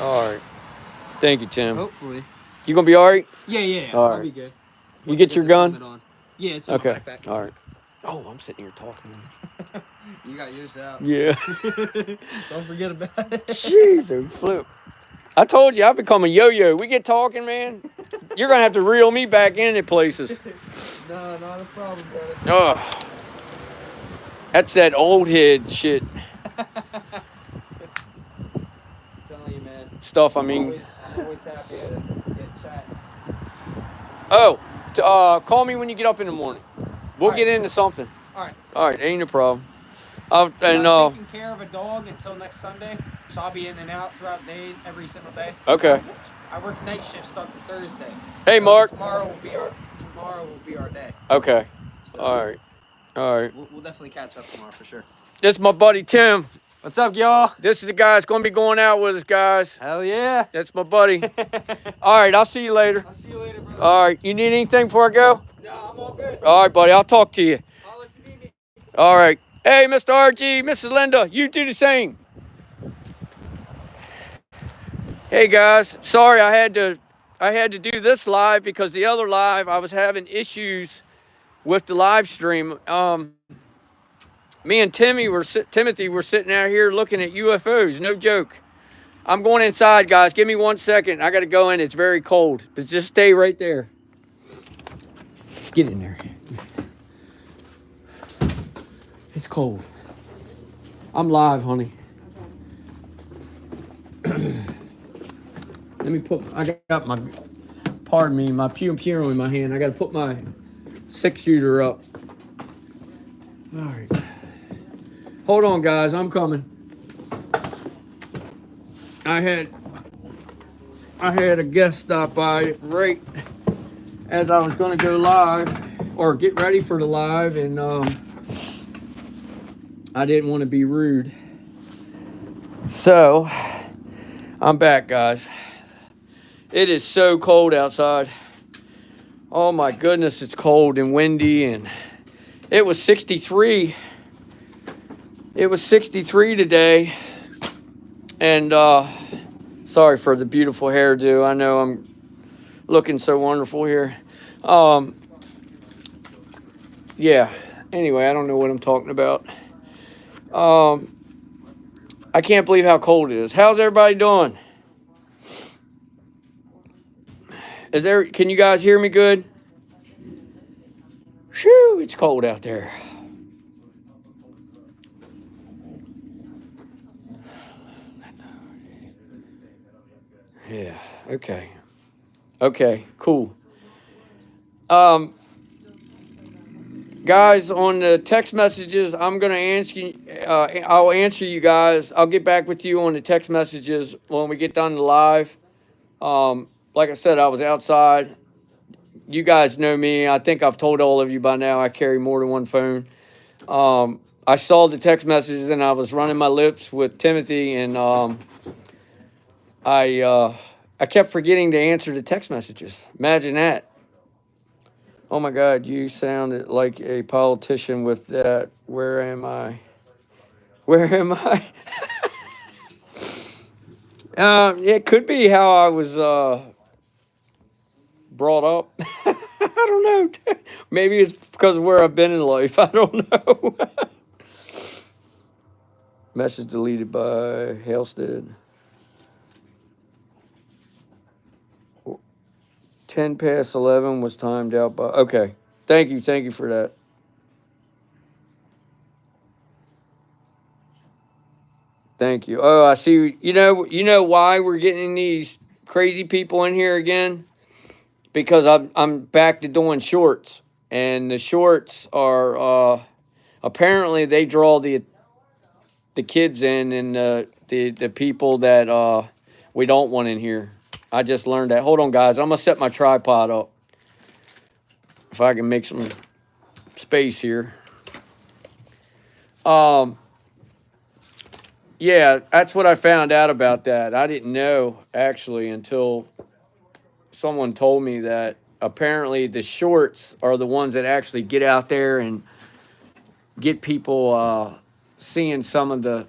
All right. Thank you, Tim. Hopefully. You gonna be all right? Yeah. All I'll right. be good. You get your this gun? helmet on. Yeah, it's in my Okay. backpack. All right. Oh, I'm sitting here talking. You got yours out. Yeah. Don't forget about it. Jeez, oh, flip. I told you I've become a yo-yo. We get talking, man. You're gonna have to reel me back into places. No, not a problem, brother. Oh, that's that old head shit Telling you, man. stuff. I I'm mean, always happy to get chat. oh, call me when you get up in the morning. We'll get into something. All right. All right, ain't a problem. I'm taking care of a dog until next Sunday, so I'll be in and out throughout the day, every single day. Okay. I work night shift starting Thursday. Hey, so Mark. Tomorrow will be our day. Okay. So All right. All right. We'll definitely catch up tomorrow for sure. This is my buddy Tim. What's up, y'all? This is the guy that's going to be going out with us, guys. Hell yeah. That's my buddy. All right, I'll see you later. I'll see you later, brother. All right, you need anything before I go? No, I'm all good. All right, buddy, I'll talk to you. I'll if you need me. All right. Hey, Mr. RG, Mrs. Linda, you do the same. Hey, guys. Sorry I had to do this live because the other live I was having issues with the live stream. Me and Timothy were sitting out here looking at UFOs. No joke. I'm going inside, guys. Give me 1 second. I got to go in. It's very cold. But just stay right there. Get in there. It's cold. I'm live, honey. Let me I got my, pardon me, my pew in my hand. I got to put my 6-shooter up. All right. Hold on, guys. I'm coming. I had a guest stop by right as I was going to go live or get ready for the live, and I didn't want to be rude. So, I'm back, guys. It is so cold outside. Oh my goodness, it's cold and windy, and it was 63. It was 63 today, and sorry for the beautiful hairdo. I know I'm looking so wonderful here. Yeah, anyway, I don't know what I'm talking about. I can't believe how cold it is. How's everybody doing? Can you guys hear me good? Whew, it's cold out there. Yeah, okay. Okay, cool. Guys, on the text messages, I'm going to I'll answer you guys. I'll get back with you on the text messages when we get done the live. Like I said, I was outside. You guys know me. I think I've told all of you by now I carry more than one phone. I saw the text messages and I was running my lips with Timothy, and I kept forgetting to answer the text messages. Imagine that. Oh my God, you sounded like a politician with that. Where am I? Where am I? It could be how I was brought up. I don't know. Maybe it's because of where I've been in life. I don't know. Message deleted by Halstead. 10 past 11 was timed out by... Okay. Thank you for that. Thank you. Oh, I see. You know why we're getting these crazy people in here again? Because I'm back to doing shorts, and the shorts are apparently they draw the kids in, and the people that we don't want in here. I just learned that. Hold on, guys. I'm gonna set my tripod up if I can make some space here. Yeah, that's what I found out about that. I didn't know actually until someone told me that apparently the shorts are the ones that actually get out there and get people seeing some of the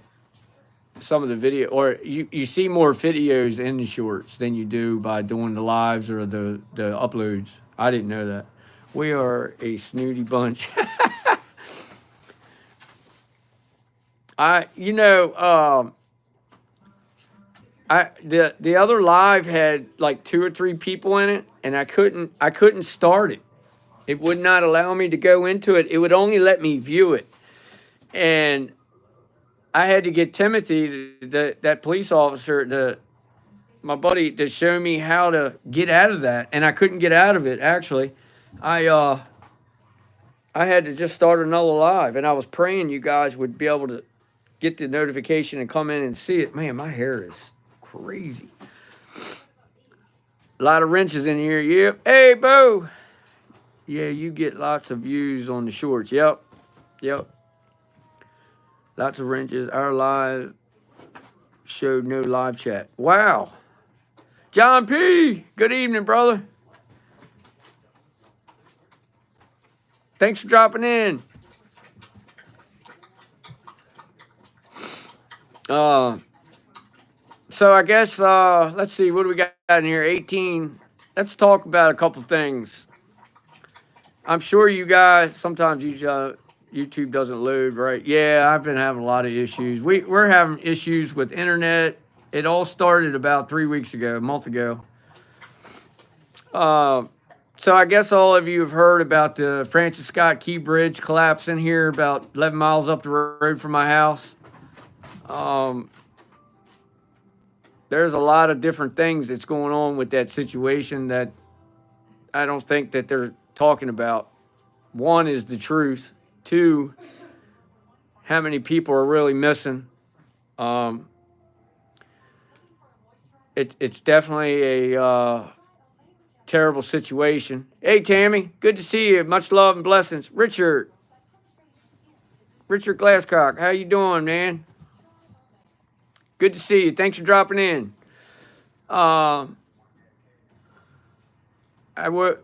some of the video, or you see more videos in the shorts than you do by doing the lives or the uploads. I didn't know that. We are a snooty bunch. I you know I the other live had like 2 or 3 people in it, and I couldn't start it. It would not allow me to go into it. It would only let me view it, and I had to get Timothy, that police officer, my buddy, to show me how to get out of that, and I couldn't get out of it. Actually, I I had to just start another live, and I was praying you guys would be able to get the notification and come in and see it. Man, my hair is crazy. A lot of wrenches in here. Yep. Hey, Bo. Yeah, you get lots of views on the shorts. Yep. Yep. Lots of wrenches. Our live showed no live chat. Wow. John P. Good evening, brother. Thanks for dropping in. So I guess let's see, what do we got in here? 18. Let's talk about a couple things. I'm sure you guys sometimes YouTube doesn't load right. Yeah, I've been having a lot of issues. We're having issues with internet. It all started about 3 weeks ago, a month ago. So I guess all of you have heard about the Francis Scott Key Bridge collapsing here about 11 miles up the road from my house. There's a lot of different things that's going on with that situation that I don't think that they're talking about. One is the truth. Two, how many people are really missing. It's definitely a terrible situation. Hey, Tammy, good to see you. Much love and blessings. Richard Glasscock, how you doing, man? Good to see you. Thanks for dropping in. I would.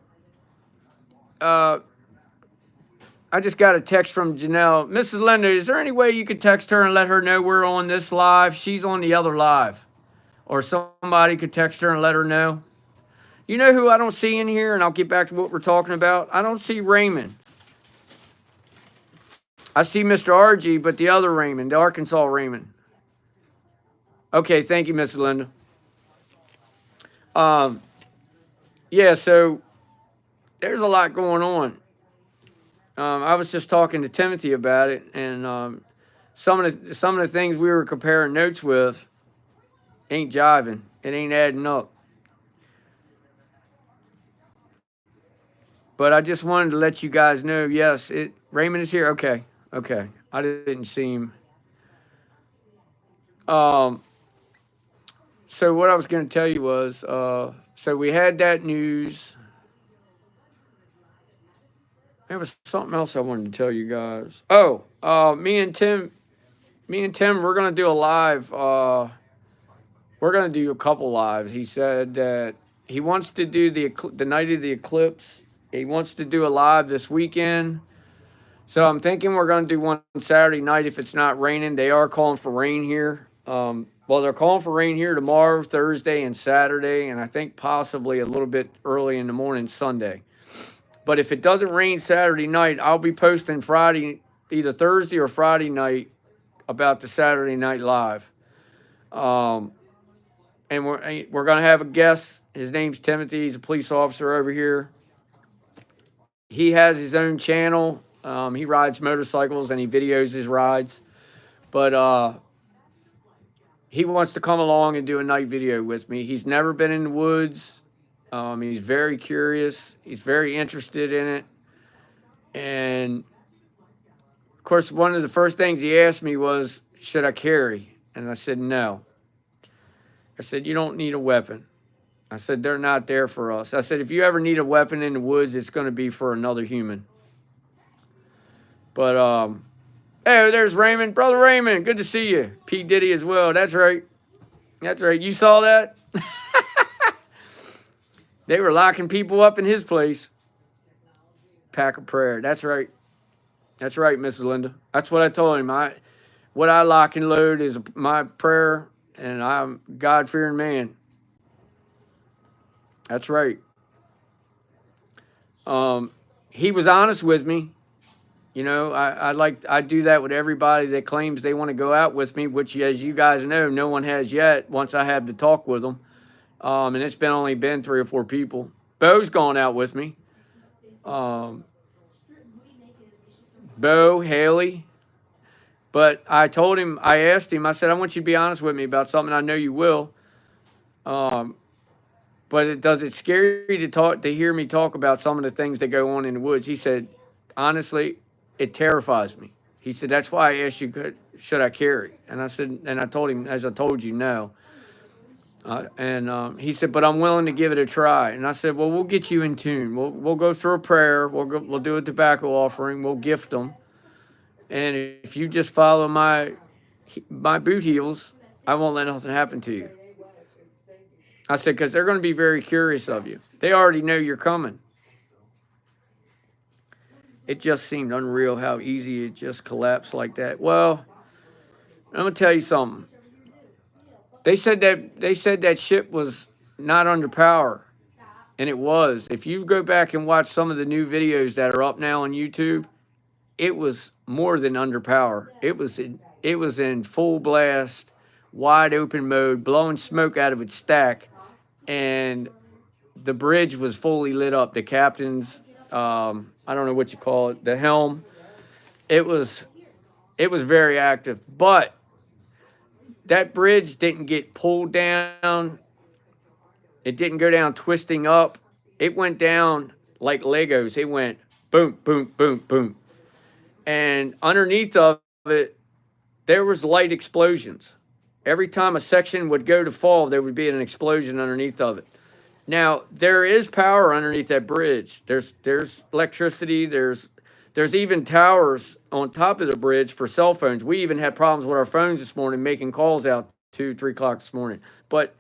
I just got a text from Janelle. Mrs. Linda, is there any way you could text her and let her know we're on this live? She's on the other live. Or somebody could text her and let her know. You know who I don't see in here? And I'll get back to what we're talking about. I don't see Raymond. I see Mr. RG, but the other Raymond, the Arkansas Raymond. Okay, thank you, Mrs. Linda. Yeah, so there's a lot going on. I was just talking to Timothy about it, and some of the things we were comparing notes with ain't jiving. It ain't adding up. But I just wanted to let you guys know. Yes, Raymond is here. Okay. I didn't see him. So what I was going to tell you was, so we had that news. There was something else I wanted to tell you guys. Oh, me and Tim, we're gonna do a live. We're gonna do a couple lives. He said that he wants to do the night of the eclipse. He wants to do a live this weekend. So I'm thinking we're gonna do one Saturday night if it's not raining. They are calling for rain here. Well, they're calling for rain here tomorrow, Thursday, and Saturday, and I think possibly a little bit early in the morning Sunday. But if it doesn't rain Saturday night, I'll be posting Friday, either Thursday or Friday night, about the Saturday Night Live. And we're going to have a guest. His name's Timothy. He's a police officer over here. He has his own channel. He rides motorcycles and he videos his rides. But he wants to come along and do a night video with me. He's never been in the woods. He's very curious. He's very interested in it. And, of course, one of the first things he asked me was, should I carry? And I said, no. I said, you don't need a weapon. I said, they're not there for us. I said, if you ever need a weapon in the woods, it's going to be for another human. But, hey, there's Raymond. Brother Raymond, good to see you. P. Diddy as well. That's right. You saw that? They were locking people up in his place. Pack a prayer. That's right. That's right, Mrs. Linda. That's what I told him. what I lock and load is my prayer, and I'm a God-fearing man. That's right. Um, he was honest with me. You know, I do that with everybody that claims they want to go out with me, which, as you guys know, no one has yet. Once I have the talk with them, and it's been only been 3 or 4 people. Bo's gone out with me. Um, Bo, Haley. But I told him, I asked him, I said, I want you to be honest with me about something. I know you will. Um, but does it scare you to hear me talk about some of the things that go on in the woods? He said, honestly, it terrifies me. He said, that's why I asked you, should I carry? And I said, and I told him, as I told you, no. And he said, but I'm willing to give it a try. And I said, well, we'll get you in tune. We'll go through a prayer. We'll do a tobacco offering. We'll gift them. And if you just follow my boot heels, I won't let nothing happen to you. I said, because they're going to be very curious of you. They already know you're coming. It just seemed unreal how easy it just collapsed like that. Well, I'm going to tell you something. They said that ship was not under power, and it was. If you go back and watch some of the new videos that are up now on YouTube, it was more than under power. It was in full blast, wide open mode, blowing smoke out of its stack, and the bridge was fully lit up. The captain's, I don't know what you call it, the helm. It was very active, but that bridge didn't get pulled down. It didn't go down twisting up. It went down like Legos. It went boom, boom, boom, boom. And underneath of it, there was light explosions. Every time a section would go to fall, there would be an explosion underneath of it. Now, there is power underneath that bridge. There's electricity. There's even towers on top of the bridge for cell phones. We even had problems with our phones this morning making calls out 2-3 o'clock this morning. But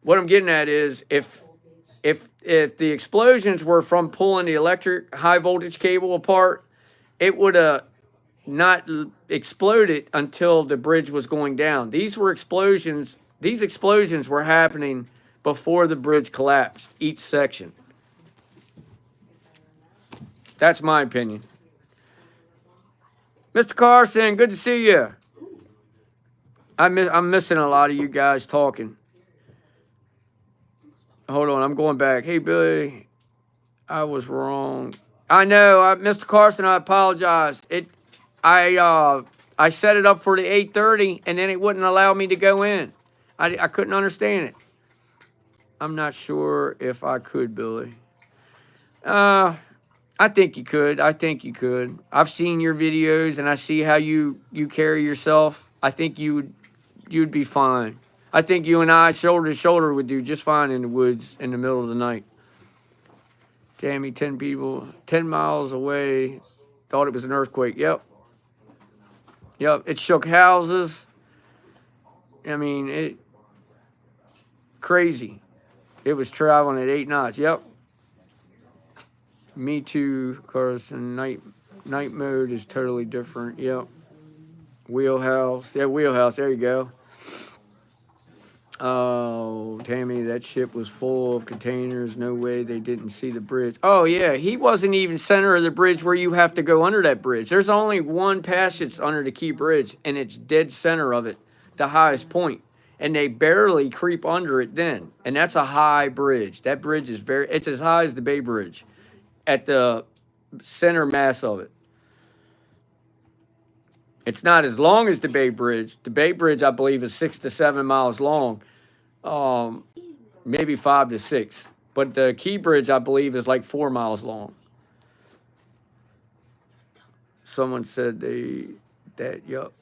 what I'm getting at is if the explosions were from pulling the electric high voltage cable apart, it would have not exploded until the bridge was going down. These explosions were happening before the bridge collapsed, each section. That's my opinion. Mr. Carson, good to see you. I'm missing a lot of you guys talking. Hold on, I'm going back. Hey, Billy, I was wrong. I know, Mr. Carson, I apologize. I set it up for the 8:30, and then it wouldn't allow me to go in. I couldn't understand it. I'm not sure if I could, Billy. I think you could. I've seen your videos, and I see how you carry yourself. I think you'd be fine. I think you and I, shoulder to shoulder, would do just fine in the woods in the middle of the night. Tammy, 10 people, 10 miles away, thought it was an earthquake. Yep, it shook houses. I mean, crazy. It was traveling at 8 knots. Yep. Me too, Carson. Night mode is totally different. Yep. Wheelhouse. Yeah, wheelhouse. There you go. Oh, Tammy, that ship was full of containers. No way they didn't see the bridge. Oh, yeah. He wasn't even center of the bridge where you have to go under that bridge. There's only one passage under the Key Bridge, and it's dead center of it, the highest point. And they barely creep under it then. And that's a high bridge. That bridge is it's as high as the Bay Bridge at the center mass of it. It's not as long as the Bay Bridge. The Bay Bridge, I believe, is 6 to 7 miles long, maybe 5 to 6. But the Key Bridge, I believe, is like 4 miles long. Someone said yup.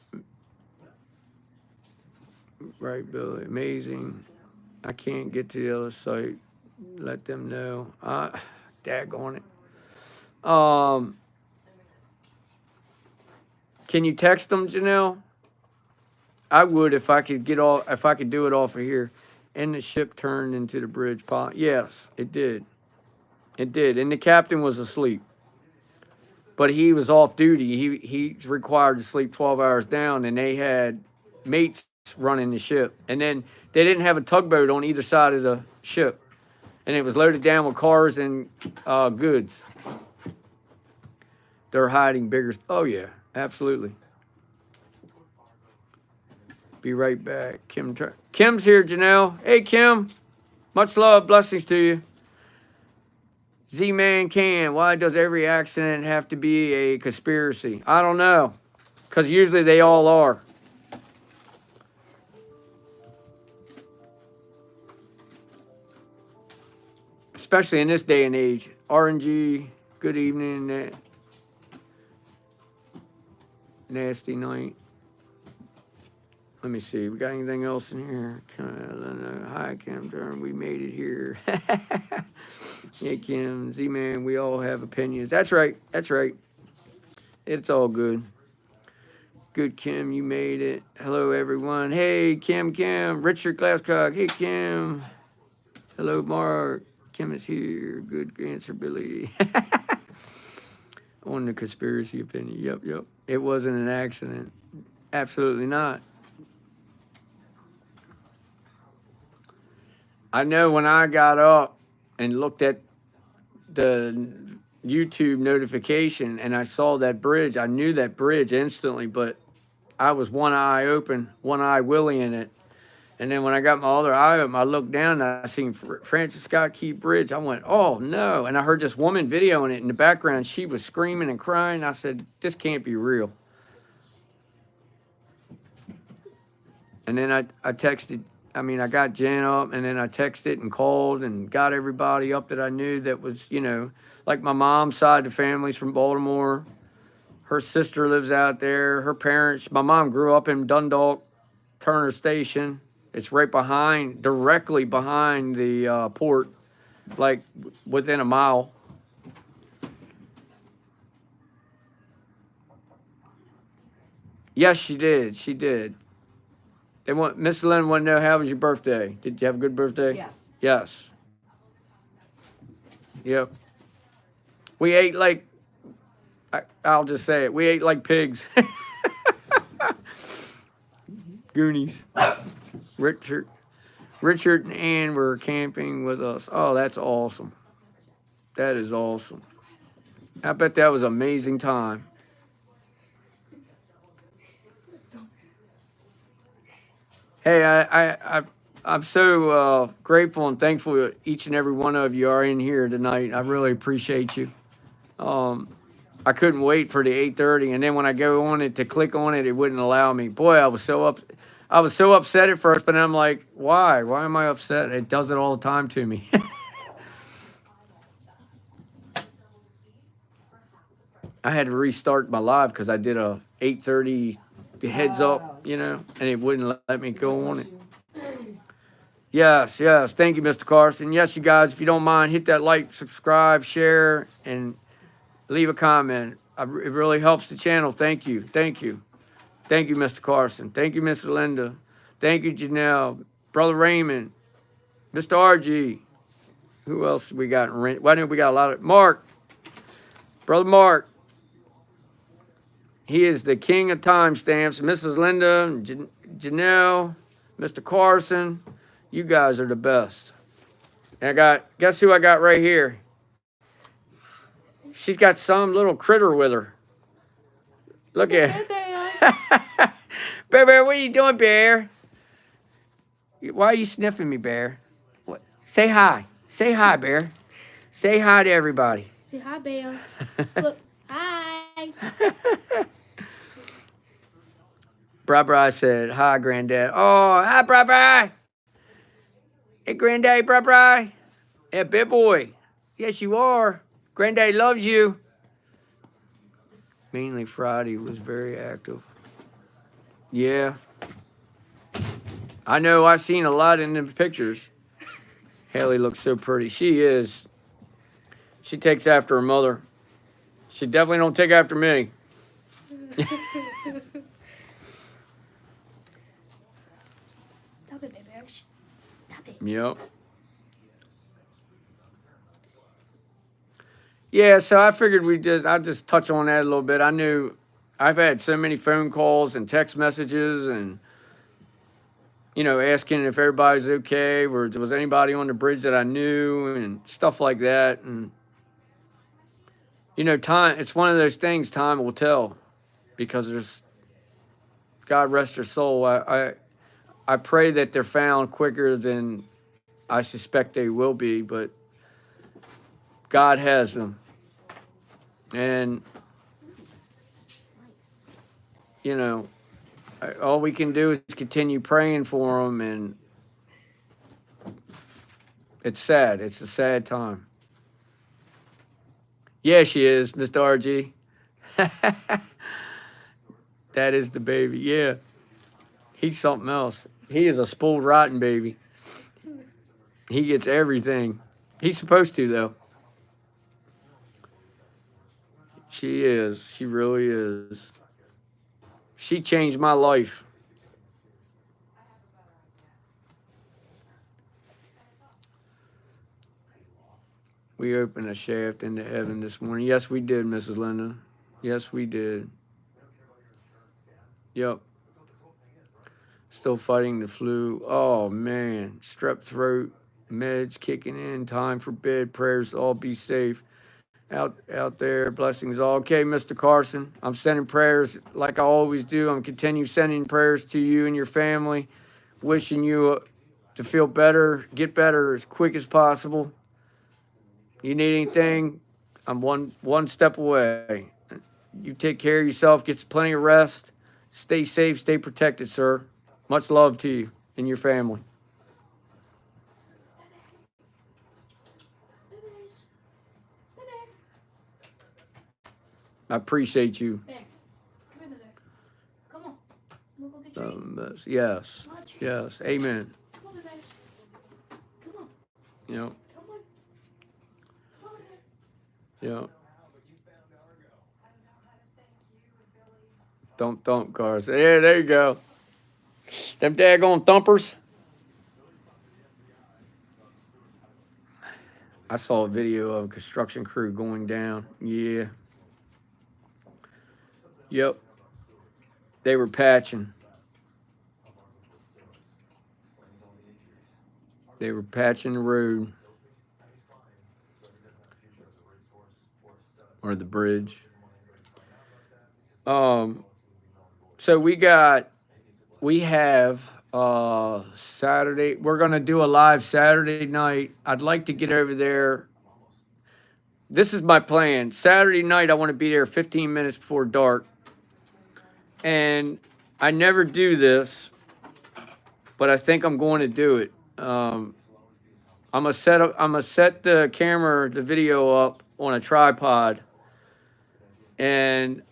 Right, Billy. Amazing. I can't get to the other site. Let them know. Daggone it. Can you text them, Janelle? I would if I could do it off of here. And the ship turned into the bridge. Yes, it did. And the captain was asleep. but he was off duty. He's required to sleep 12 hours down, and they had mates running the ship. And then they didn't have a tugboat on either side of the ship, and it was loaded down with cars and goods. They're hiding bigger. Oh yeah, absolutely. Be right back. Kim's here, Janelle. Hey, Kim. Much love. Blessings to you. Z-Man Can. Why does every accident have to be a conspiracy? I don't know. Because usually they all are. Especially in this day and age. RNG, good evening. Nasty night. Let me see. We got anything else in here? Hi, Kim. We made it here. Hey, Kim. Z-Man, we all have opinions. That's right. That's right. It's all good. Good, Kim. You made it. Hello, everyone. Hey, Kim. Richard Glasscock. Hey, Kim. Hello, Mark. Kim is here. Good answer, Billy. On the conspiracy opinion. Yep. It wasn't an accident. Absolutely not. I know when I got up and looked at the YouTube notification and I saw that bridge, I knew that bridge instantly, but I was one eye open, one eye willy in it. And then when I got my other eye open, I looked down and I seen Francis Scott Key Bridge. I went, oh no. And I heard this woman videoing it in the background. She was screaming and crying. I said, this can't be real. And then I texted, I got Jen up, and then I texted and called and got everybody up that I knew that was, like my mom's side, the family's from Baltimore. Her sister lives out there. Her parents, my mom grew up in Dundalk, Turner Station. It's right directly behind the port, like within a mile. Yes, she did. She did. Miss Lynn wanted to know, how was your birthday? Did you have a good birthday? Yes. Yes. Yep. We ate like, I'll just say it, we ate like pigs. Goonies. Richard and Ann were camping with us. Oh, that's awesome. That is awesome. I bet that was an amazing time. Hey, I'm so grateful and thankful that each and every one of you are in here tonight. I really appreciate you. I couldn't wait for the 8:30, and then when I go on it to click on it, it wouldn't allow me. Boy, I was so upset at first, but I'm like, why? Why am I upset? It does it all the time to me. I had to restart my live because I did a 8:30 heads up, and it wouldn't let me go on it. Yes. Thank you, Mr. Carson. Yes, you guys, if you don't mind, hit that like, subscribe, share, and leave a comment. It really helps the channel. Thank you, Mr. Carson. Thank you, Miss Linda. Thank you, Janelle. Brother Raymond. Mr. RG. Who else we got? Why didn't we got a lot of Mark? Brother Mark. He is the king of timestamps. Mrs. Linda, Janelle, Mr. Carson. You guys are the best. And guess who I got right here? She's got some little critter with her. Look at her. Bear, what are you doing, Bear? Why are you sniffing me, Bear? What? Say hi. Say hi, Bear. Say hi to everybody. Say hi, Bear. Look, hi. Bra said, hi, Granddad. Oh, hi, Bra. Hey, Granddaddy, Bra. Yeah, big boy. Yes, you are. Granddaddy loves you. Mainly Friday was very active. Yeah. I know, I've seen a lot in the pictures. Haley looks so pretty. She is. She takes after her mother. She definitely don't take after me. Stop it, baby. Stop it. Yep. Yeah, so I figured I'll just touch on that a little bit. I knew I've had so many phone calls and text messages and, asking if everybody's okay, or was anybody on the bridge that I knew and stuff like that. And, time, it's one of those things time will tell because God rest their soul. I pray that they're found quicker than I suspect they will be, but God has them. And, you know, all we can do is continue praying for them. And it's sad. It's a sad time. Yeah, she is, Mr. RG. That is the baby. Yeah. He's something else. He is a spoiled rotten baby. He gets everything. He's supposed to, though. She is. She really is. She changed my life. We opened a shaft into heaven this morning. Yes, we did, Mrs. Linda. Yes, we did. Yep. Still fighting the flu. Oh, man. Strep throat, meds kicking in. Time for bed. Prayers all be safe. Out there, blessings all. Okay, Mr. Carson, I'm sending prayers like I always do. I'm continue sending prayers to you and your family, wishing you to feel better, get better as quick as possible. You need anything, I'm one step away. You take care of yourself, get plenty of rest, stay safe, stay protected, sir. Much love to you and your family. I appreciate you. Bear, come here, Bear. Come on. We'll go get you. Yes. Yes. Amen. Come on, Bear. Come on. You know. Come on. Come on, Bear. Yeah. Don't cars. Yeah, there you go. Them daggone thumpers. I saw a video of a construction crew going down. Yeah. Yep. They were patching. They were patching the road. Or the bridge. So we have Saturday. We're gonna do a live Saturday night. I'd like to get over there. This is my plan. Saturday night, I want to be there 15 minutes before dark. And I never do this, but I think I'm going to do it. I'm gonna set the camera, the video up on a tripod, and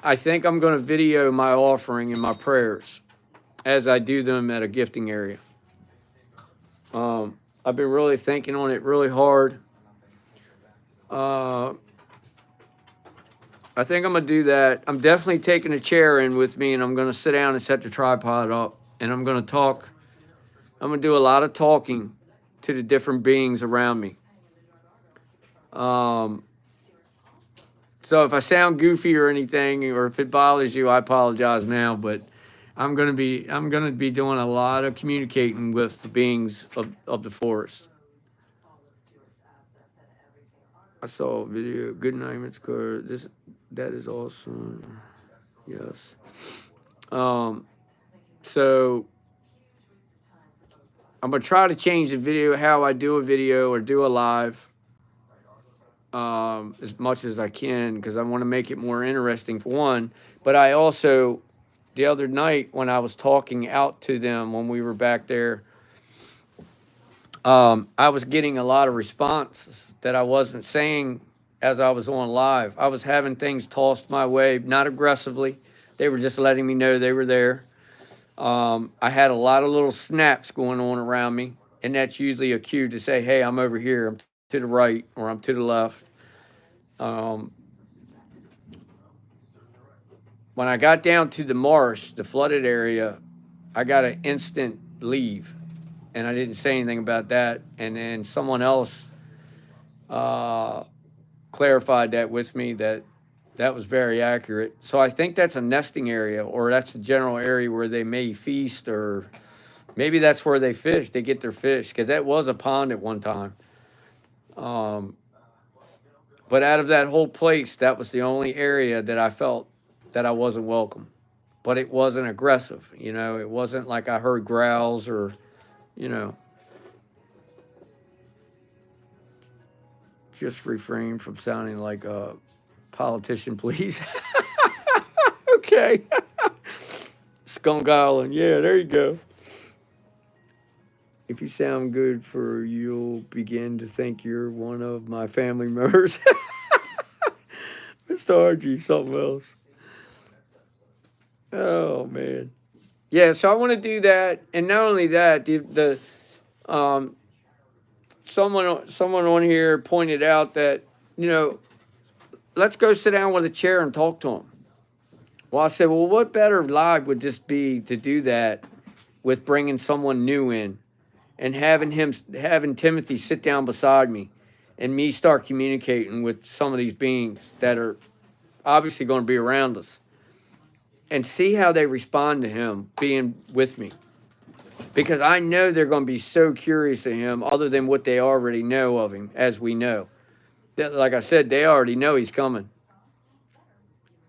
I think I'm going to video my offering and my prayers as I do them at a gifting area. I've been really thinking on it really hard. I think I'm going to do that. I'm definitely taking a chair in with me, and I'm going to sit down and set the tripod up, and I'm going to talk. I'm going to do a lot of talking to the different beings around me. So if I sound goofy or anything, or if it bothers you, I apologize now. But I'm gonna be doing a lot of communicating with the beings of the forest. I saw a video. Good night, Miss Carter. That is awesome. Yes. So I'm gonna try to change the video, how I do a video or do a live, as much as I can, because I want to make it more interesting for one. But I also, the other night when I was talking out to them when we were back there, I was getting a lot of responses that I wasn't saying as I was on live. I was having things tossed my way, not aggressively. They were just letting me know they were there. I had a lot of little snaps going on around me, and that's usually a cue to say, hey, I'm over here, I'm to the right, or I'm to the left. When I got down to the marsh, the flooded area, I got an instant leave, and I didn't say anything about that. And then someone else clarified that with me, that that was very accurate. So I think that's a nesting area, or that's a general area where they may feast, or maybe that's where they fish. They get their fish, because that was a pond at one time. Um, but out of that whole place, that was the only area that I felt that I wasn't welcome. But it wasn't aggressive, you know. It wasn't like I heard growls or, you know. Just refrain from sounding like a politician, please. Okay. Skunk Island. Yeah, there you go. If you sound good for, you'll begin to think you're one of my family members. Mr. RG, something else. Oh, man. Yeah, so I want to do that. And not only that, um, someone on here pointed out that, you know, let's go sit down with a chair and talk to him. Well, I said, well, what better live would just be to do that with bringing someone new in and having Timothy sit down beside me and me start communicating with some of these beings that are obviously going to be around us and see how they respond to him being with me. Because I know they're going to be so curious of him, other than what they already know of him, as we know. That, like I said, they already know he's coming.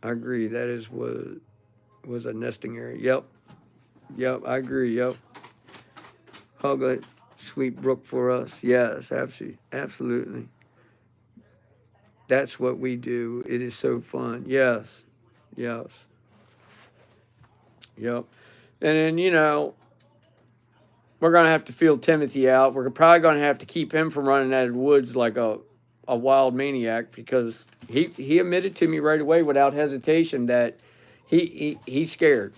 I agree. That is what was a nesting area. Yep. Yep, I agree. Yep. Hug a sweet brook for us. Yes, absolutely. Absolutely. That's what we do. It is so fun. Yes. Yes. Yep. And then, you know, we're going to have to feel Timothy out. We're probably going to have to keep him from running out of the woods like a wild maniac, because he admitted to me right away without hesitation that he's scared.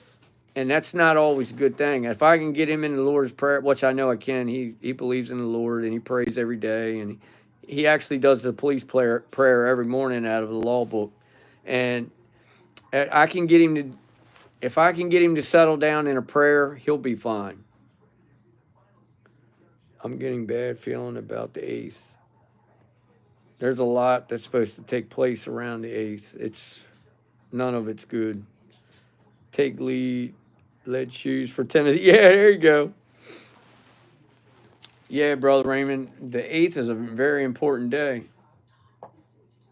And that's not always a good thing. If I can get him in the Lord's Prayer, which I know I can, he believes in the Lord and he prays every day. And he actually does the police prayer every morning out of the law book. And I can get him to, if I can get him to settle down in a prayer, he'll be fine. I'm getting bad feeling about the 8th. There's a lot that's supposed to take place around the 8th. None of it's good. Take lead shoes for Timothy. Yeah, there you go. Yeah, Brother Raymond, the 8th is a very important day.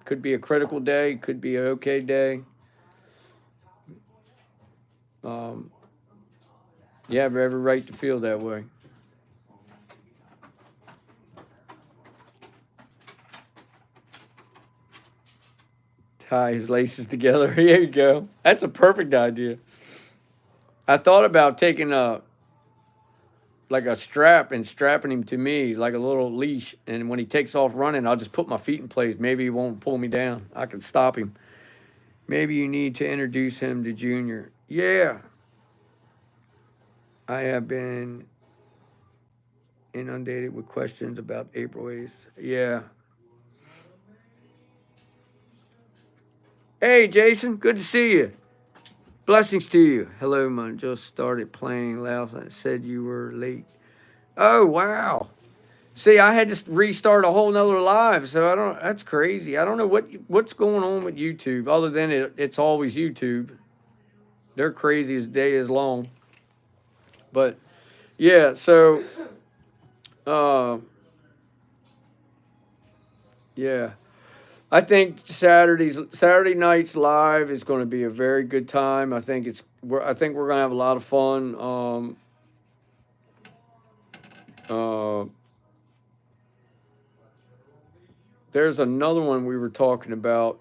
Could be a critical day, could be an okay day. You have every right to feel that way. Tie his laces together. Here you go. That's a perfect idea. I thought about taking a strap and strapping him to me like a little leash, and when he takes off running, I'll just put my feet in place. Maybe he won't pull me down. I can stop him. Maybe you need to introduce him to Junior. Yeah. I have been inundated with questions about April 8th. Yeah. Hey, Jason, good to see you. Blessings to you. Hello, man. Just started playing loud. I said you were late. Oh, wow. See, I had to restart a whole nother live, so that's crazy. I don't know what's going on with YouTube, other than it's always YouTube. They're crazy as day is long. But, yeah, so, yeah. I think Saturday night's live is going to be a very good time. I think we're going to have a lot of fun. There's another one we were talking about.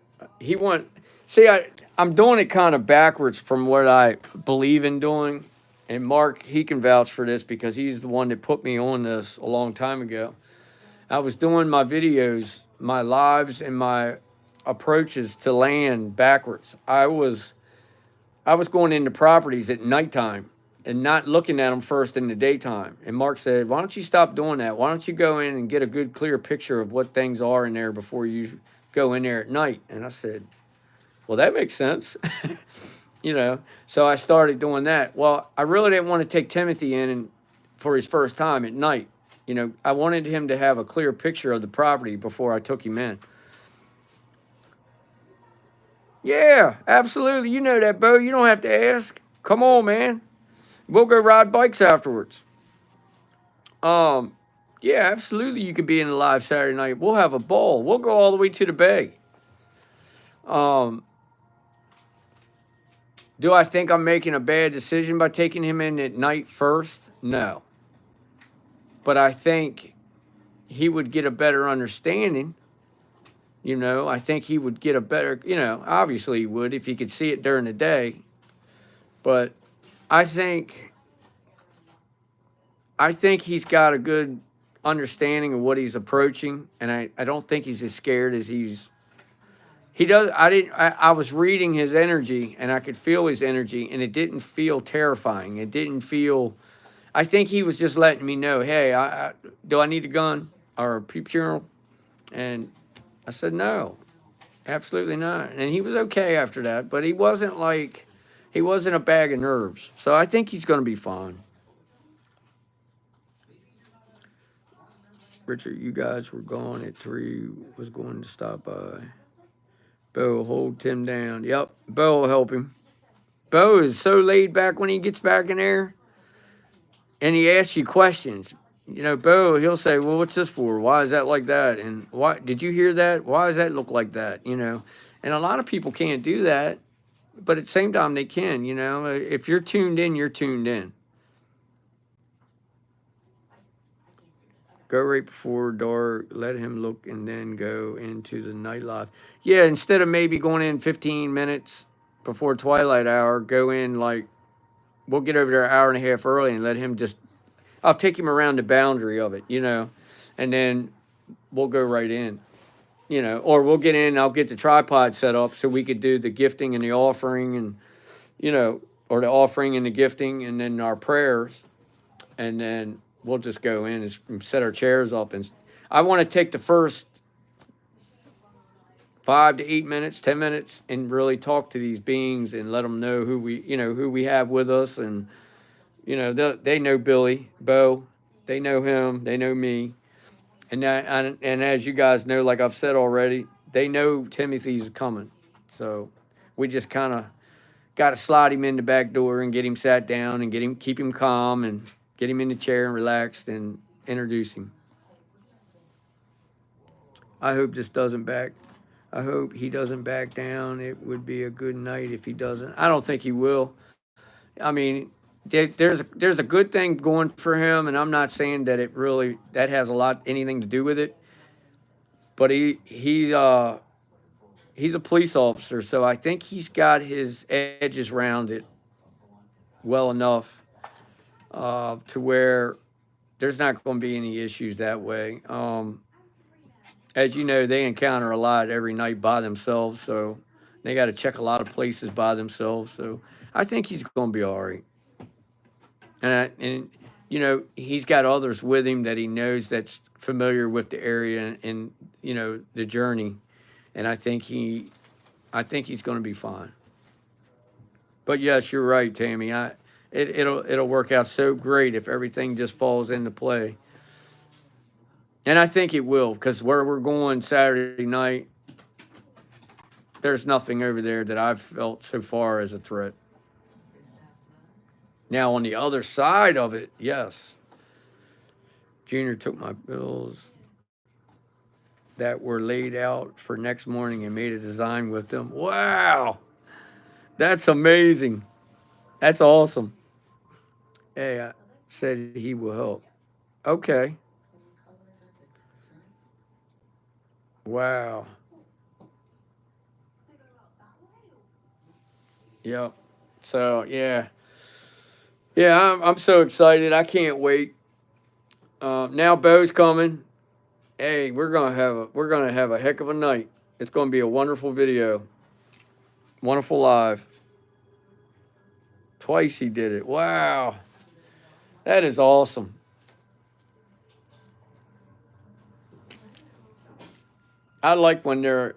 I'm doing it kind of backwards from what I believe in doing. And Mark, he can vouch for this because he's the one that put me on this a long time ago. I was doing my videos, my lives, and my approaches to land backwards. I was going into properties at nighttime and not looking at them first in the daytime. And Mark said, why don't you stop doing that? Why don't you go in and get a good, clear picture of what things are in there before you go in there at night? And I said, well, that makes sense. You know, so I started doing that. Well, I really didn't want to take Timothy in for his first time at night. You know, I wanted him to have a clear picture of the property before I took him in. Yeah, absolutely. You know that, Bo. You don't have to ask. Come on, man. We'll go ride bikes afterwards. Um, yeah, absolutely. You could be in the live Saturday night. We'll have a ball. We'll go all the way to the bay. Um, do I think I'm making a bad decision by taking him in at night first? No. But I think he would get a better understanding. I think he would get a better, obviously he would if he could see it during the day. But I think I think he's got a good understanding of what he's approaching, and I don't think he's as scared as he does. I was reading his energy, and I could feel his energy, and it didn't feel terrifying. It didn't feel. I think he was just letting me know, hey, do I need a gun or a peep journal? And I said no, absolutely not. And he was okay after that, but he wasn't a bag of nerves. So I think he's going to be fine. Richard, you guys were gone at 3, was going to stop by. Bo will hold Tim down. Yep, Bo will help him. Bo is so laid back when he gets back in there and he asks you questions. Bo, he'll say, well, what's this for? Why is that like that? And why did you hear that? Why does that look like that? And a lot of people can't do that, but at the same time they can, If you're tuned in, you're tuned in. Go right before dark, let him look, and then go into the nightlife. Yeah, instead of maybe going in 15 minutes before twilight hour, go in we'll get over there an hour and a half early and let him I'll take him around the boundary of it, and then we'll go right in, or we'll get in, I'll get the tripod set up so we could do the gifting and the offering and, or the offering and the gifting and then our prayers, and then we'll just go in and set our chairs up. And I want to take the first 5 to 8 minutes, 10 minutes, and really talk to these beings and let them know who we have with us. And, they know Billy, Bo, they know him, they know me. And as you guys know, like I've said already, they know Timothy's coming. So we just kind of got to slide him in the back door and get him sat down and keep him calm and get him in the chair and relaxed and introduce him. I hope I hope he doesn't back down. It would be a good night if he doesn't. I don't think he will. I mean, there's a good thing going for him, and I'm not saying that that has anything to do with it. But he's a police officer, so I think he's got his edges rounded well enough to where there's not going to be any issues that way. As you know, they encounter a lot every night by themselves, so they got to check a lot of places by themselves. So I think he's going to be all right. And he's got others with him that he knows that's familiar with the area and the journey, and I think he's going to be fine. But yes, you're right, Tammy. It'll work out so great if everything just falls into play. And I think it will, because where we're going Saturday night, there's nothing over there that I've felt so far as a threat. Now, on the other side of it, yes. Junior took my bills that were laid out for next morning and made a design with them. Wow. That's amazing. That's awesome. Hey, I said he will help. Okay. Wow. Yep. So yeah, I'm so excited. I can't wait. Now Bo's coming. Hey, we're gonna have a heck of a night. It's gonna be a wonderful video, wonderful live. Twice he did it. Wow, that is awesome. I like when they're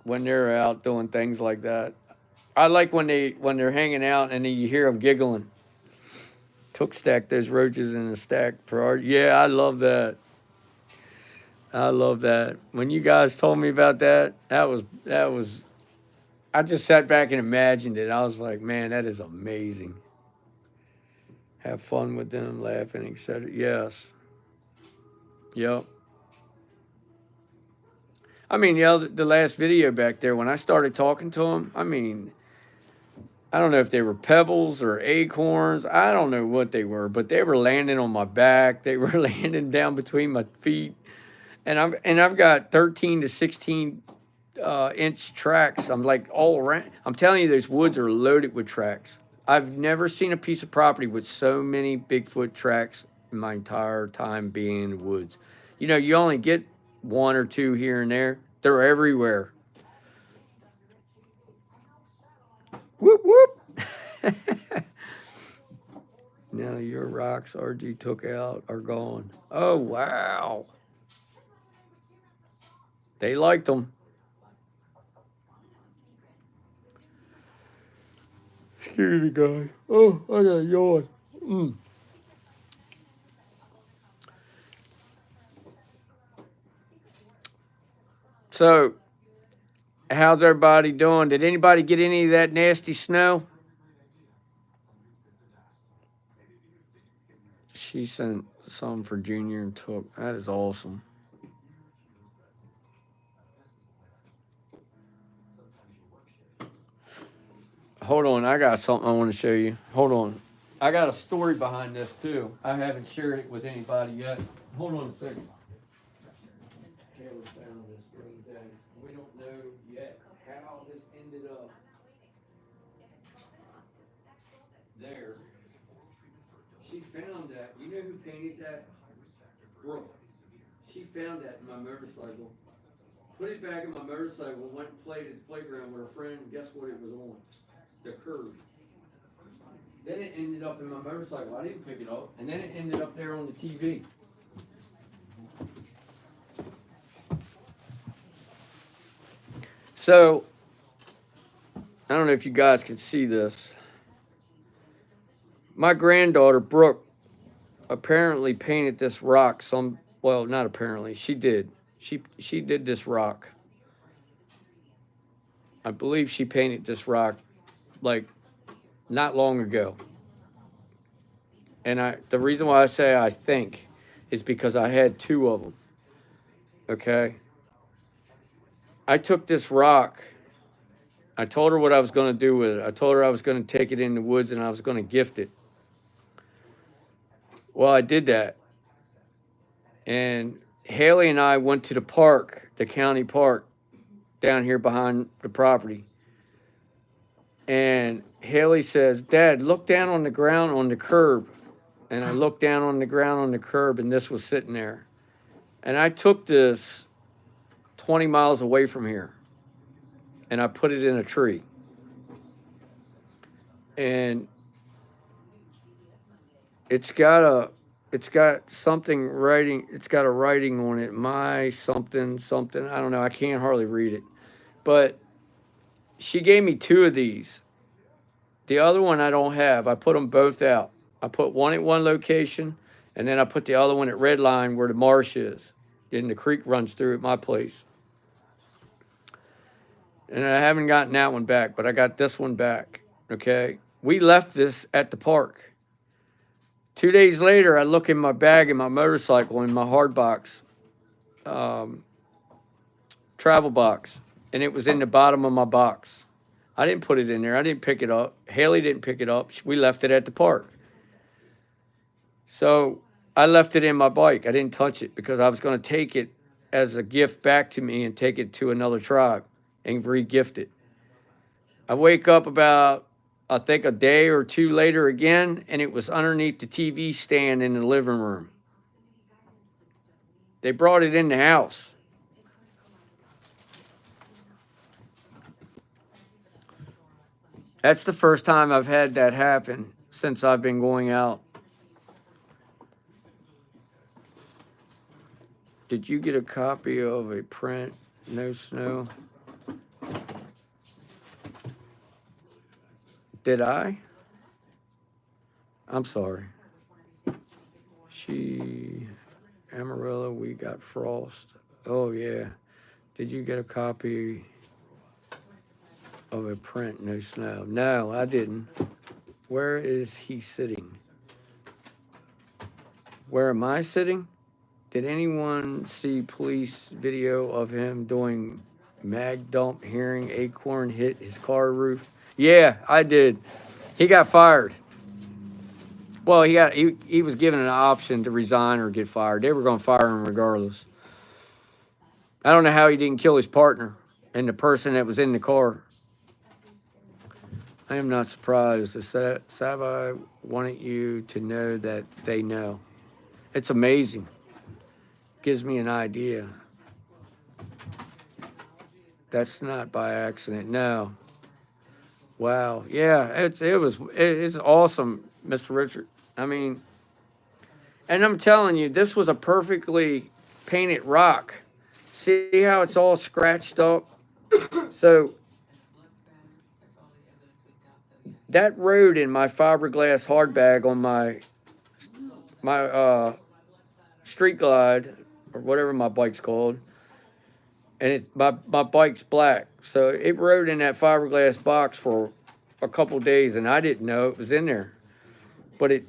out doing things like that. I like when they're hanging out and then you hear them giggling. Took stack those roaches in a stack for art. Yeah, I love that. I love that. When you guys told me about that, that was I just sat back and imagined it. I was like, man, that is amazing. Have fun with them, laughing, etc. Yes. Yep. I mean, the last video back there, when I started talking to them, I mean, I don't know if they were pebbles or acorns. I don't know what they were, but they were landing on my back. They were landing down between my feet. And I've got 13 to 16 inch tracks. I'm like all around. I'm telling you, those woods are loaded with tracks. I've never seen a piece of property with so many Bigfoot tracks in my entire time being in the woods. You know, you only get one or two here and there. They're everywhere. Whoop whoop. Now your rocks RG took out are gone. Oh wow. They liked them. Excuse me, guys. Oh, I got a yawn. So, how's everybody doing? Did anybody get any of that nasty snow? She sent some for Junior and took. That is awesome. Hold on, I got something I want to show you. Hold on. I got a story behind this too. I haven't shared it with anybody yet. Hold on a second. Taylor found this the other day. We don't know yet how this ended up there. She found that. You know who painted that? Brooke. She found that in my motorcycle. Put it back in my motorcycle. Went and played at the playground with her friend. And guess what it was on? The curb. Then it ended up in my motorcycle. I didn't pick it up. And then it ended up there on the TV. So, I don't know if you guys can see this. My granddaughter, Brooke, apparently painted this rock well, not apparently, she did. She did this rock. I believe she painted this rock like not long ago. And the reason why I say I think is because I had two of them. Okay? I took this rock. I told her what I was going to do with it. I told her I was going to take it in the woods and I was going to gift it. Well, I did that. And Haley and I went to the park, the county park, down here behind the property. And Haley says, Dad, look down on the ground on the curb. And I looked down on the ground on the curb, and this was sitting there. And I took this 20 miles away from here, and I put it in a tree. And it's got something writing. It's got a writing on it. My something. I don't know. I can't hardly read it. But she gave me two of these. The other one I don't have. I put them both out. I put one at one location, and then I put the other one at Red Line where the marsh is. And the creek runs through at my place. And I haven't gotten that one back, but I got this one back. Okay? We left this at the park. 2 days later, I look in my bag in my motorcycle in my hard box, travel box, and it was in the bottom of my box. I didn't put it in there. I didn't pick it up. Haley didn't pick it up. We left it at the park. So I left it in my bike. I didn't touch it because I was going to take it as a gift back to me and take it to another tribe and re-gift it. I wake up about, I think, a day or two later again, and it was underneath the TV stand in the living room. They brought it in the house. That's the first time I've had that happen since I've been going out. Did you get a copy of a print? No snow. Did I? I'm sorry. Amarillo, we got frost. Oh, yeah. Did you get a copy of a print, no snow. No, I didn't. Where is he sitting? Where am I sitting? Did anyone see police video of him doing mag dump hearing acorn hit his car roof? Yeah, I did. He got fired. Well, he was given an option to resign or get fired. They were going to fire him regardless. I don't know how he didn't kill his partner and the person that was in the car. I am not surprised. The Savai wanted you to know that they know. It's amazing. Gives me an idea. That's not by accident. No. Wow. Yeah, it's awesome, Mr. Richard. I mean, and I'm telling you, this was a perfectly painted rock. See how it's all scratched up? So that road in my fiberglass hard bag on my street glide or whatever my bike's called, and my bike's black, so it rode in that fiberglass box for a couple days, and I didn't know it was in there, but it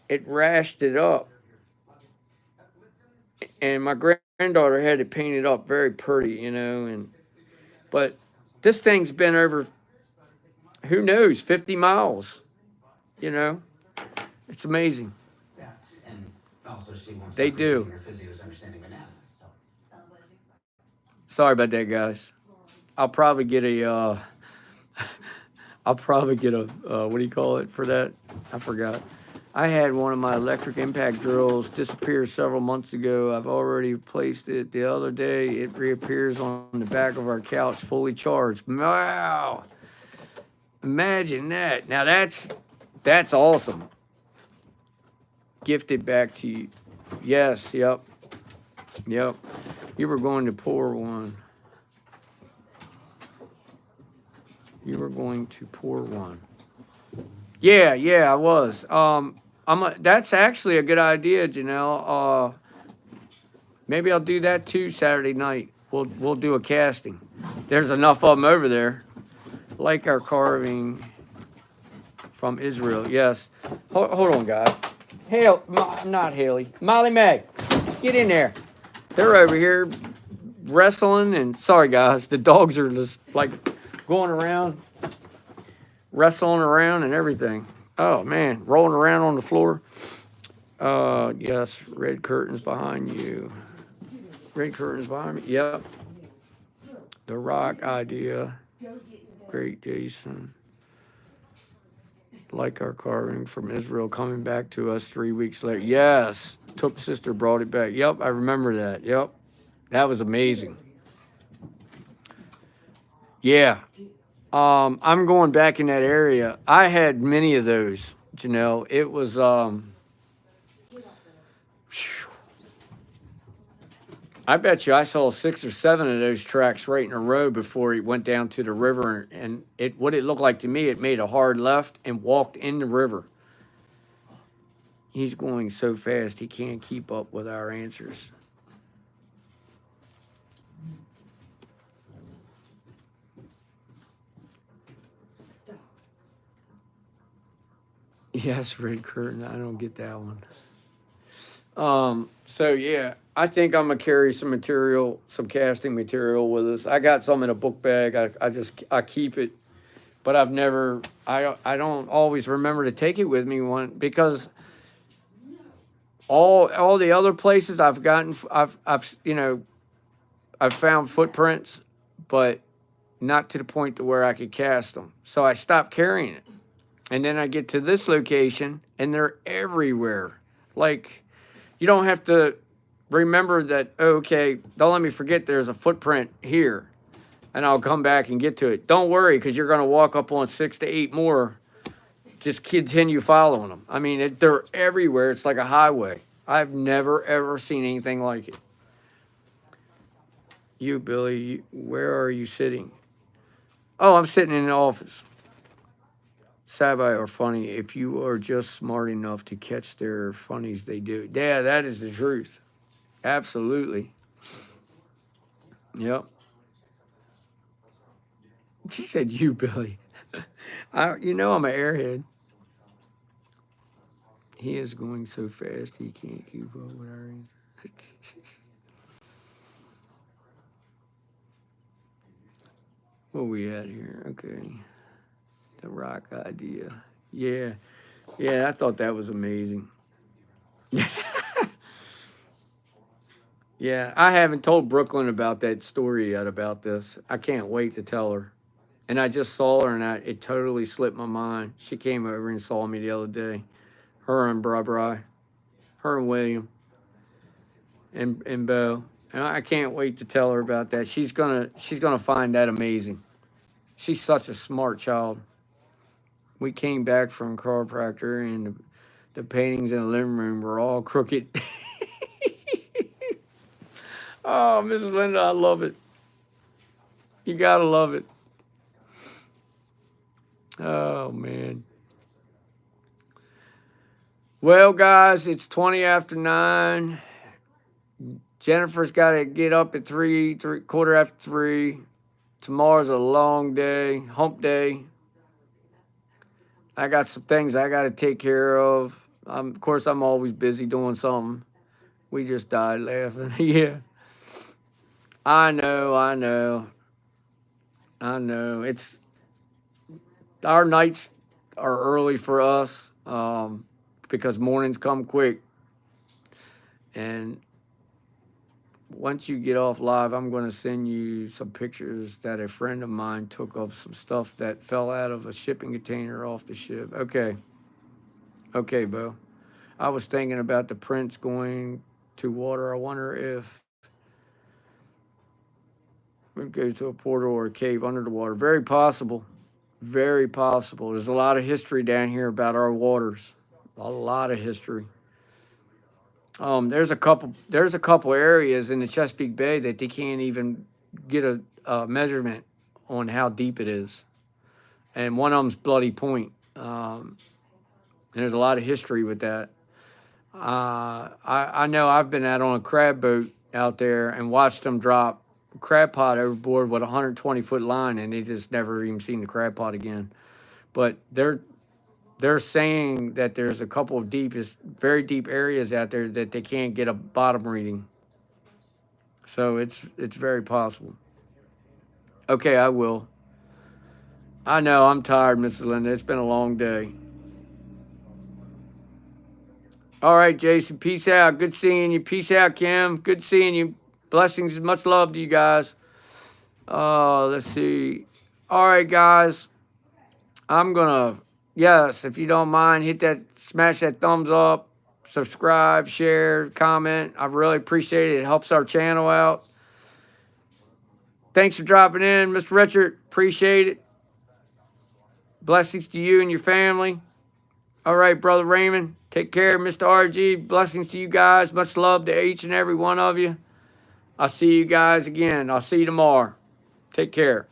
rashed it up, and my granddaughter had it painted up very pretty, but this thing's been over, who knows, 50 miles, it's amazing. And also she wants They to do. appreciate your physio's understanding bananas. So Sorry about that, guys. I'll probably get a what do you call it for that? I forgot. I had one of my electric impact drills disappear several months ago. I've already replaced it. The other day, it reappears on the back of our couch fully charged. Wow. Imagine that. Now that's awesome. Gifted back to you. Yes, yep. You were going to pour one. You were going to pour one. Yeah, I was. That's actually a good idea, Janelle. Maybe I'll do that too Saturday night. We'll do a casting. There's enough of them over there. Like our carving from Israel. Yes. Hold on, guys. Not Haley. Molly Mae, get in there. They're over here wrestling, and sorry, guys, the dogs are just like going around, wrestling around and everything. Oh man, rolling around on the floor. Yes, red curtains behind you. Red curtains behind me. Yep. The rock idea. Great, Jason. Like our carving from Israel coming back to us 3 weeks later. Yes. Took sister, brought it back. Yep, I remember that. Yep. That was amazing. Yeah. I'm going back in that area. I had many of those, Janelle. It was I bet you I saw 6 or 7 of those tracks right in a row before he went down to the river, and what it looked like to me, it made a hard left and walked in the river. He's going so fast he can't keep up with our answers. Yes, red curtain. I don't get that one. So yeah, I think I'm gonna carry some material, some casting material with us. I got some in a book bag. I keep it, but I don't always remember to take it with me because all the other places I've found footprints, but not to the point to where I could cast them. So I stopped carrying it. And then I get to this location, and they're everywhere. Like, you don't have to remember that, okay, don't let me forget there's a footprint here, and I'll come back and get to it. Don't worry, because you're going to walk up on 6 to 8 more. Just continue following them. I mean, they're everywhere. It's like a highway. I've never, ever seen anything like it. You, Billy, where are you sitting? Oh, I'm sitting in the office. Sabai are funny if you are just smart enough to catch their funnies, they do. Yeah, that is the truth. Absolutely. Yep. She said, "You, Billy." You know I'm an airhead. He is going so fast he can't keep up with our. Where we at here? Okay, the rock idea. Yeah, yeah. I thought that was amazing. Yeah, I haven't told Brooklyn about that story yet about this. I can't wait to tell her. And I just saw her, and it totally slipped my mind. She came over and saw me the other day. Her and Bri, her and William, and Bo. And I can't wait to tell her about that. She's gonna find that amazing. She's such a smart child. We came back from chiropractor, and the paintings in the living room were all crooked. Oh, Mrs. Linda, I love it. You gotta love it. Oh man. Well, guys, it's 20 after 9. Jennifer's got to get up at quarter after 3. Tomorrow's a long day, hump day. I got some things I got to take care of. Of course, I'm always busy doing something. We just died laughing. Yeah. I know. It's our nights are early for us because mornings come quick. And once you get off live, I'm going to send you some pictures that a friend of mine took of some stuff that fell out of a shipping container off the ship. Okay, Bo. I was thinking about the prints going to water. I wonder if it goes to a portal or a cave under the water. Very possible. Very possible. There's a lot of history down here about our waters. A lot of history. There's a couple areas in the Chesapeake Bay that they can't even get a measurement on how deep it is, and one of them's Bloody Point. And there's a lot of history with that. I know I've been out on a crab boat out there and watched them drop a crab pot overboard with a 120-foot line, and they just never even seen the crab pot again. But they're saying that there's a couple of very deep areas out there that they can't get a bottom reading. So it's very possible. Okay, I will. I know, I'm tired, Mrs. Linda. It's been a long day. All right, Jason, peace out. Good seeing you. Peace out, Kim. Good seeing you. Blessings, much love to you guys. Let's see. All right, guys. Yes, if you don't mind, smash that thumbs up, subscribe, share, comment. I really appreciate it. It helps our channel out. Thanks for dropping in, Mr. Richard. Appreciate it. Blessings to you and your family. All right, Brother Raymond. Take care, Mr. RG. Blessings to you guys. Much love to each and every one of you. I'll see you guys again. I'll see you tomorrow. Take care.